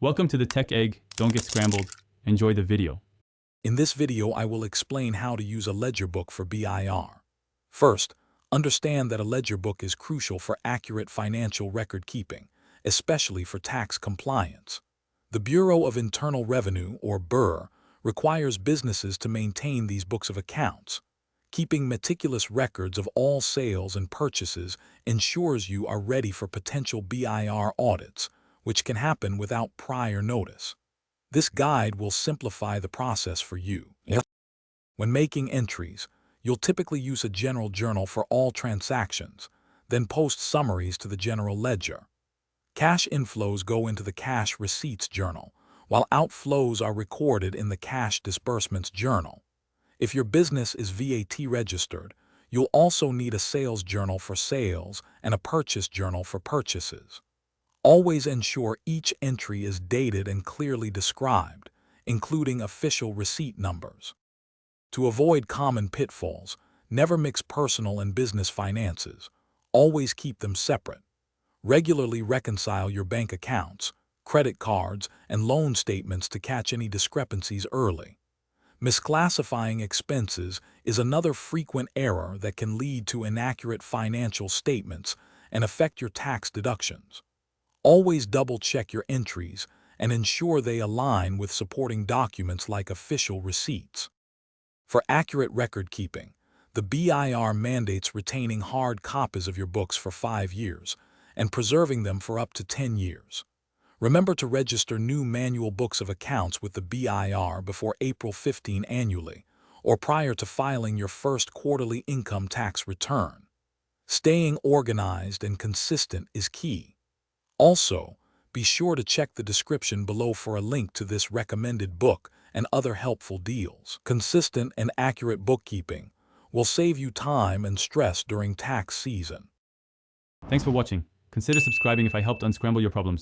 Welcome to the Tech Egg. Don't get scrambled. Enjoy the video. In this video, I will explain how to use a ledger book for BIR. First, understand that a ledger book is crucial for accurate financial record keeping, especially for tax compliance. The Bureau of Internal Revenue, or BIR, requires businesses to maintain these books of accounts. Keeping meticulous records of all sales and purchases ensures you are ready for potential BIR audits, which can happen without prior notice. This guide will simplify the process for you. When making entries, you'll typically use a general journal for all transactions, then post summaries to the general ledger. Cash inflows go into the cash receipts journal, while outflows are recorded in the cash disbursements journal. If your business is VAT registered, you'll also need a sales journal for sales and a purchase journal for purchases. Always ensure each entry is dated and clearly described, including official receipt numbers. To avoid common pitfalls, never mix personal and business finances. Always keep them separate. Regularly reconcile your bank accounts, credit cards, and loan statements to catch any discrepancies early. Misclassifying expenses is another frequent error that can lead to inaccurate financial statements and affect your tax deductions. Always double-check your entries and ensure they align with supporting documents like official receipts. For accurate record keeping, the BIR mandates retaining hard copies of your books for 5 years and preserving them for up to 10 years. Remember to register new manual books of accounts with the BIR before April 15 annually, or prior to filing your first quarterly income tax return. Staying organized and consistent is key. Also, be sure to check the description below for a link to this recommended book and other helpful deals. Consistent and accurate bookkeeping will save you time and stress during tax season. Thanks for watching. Consider subscribing if I helped unscramble your problems.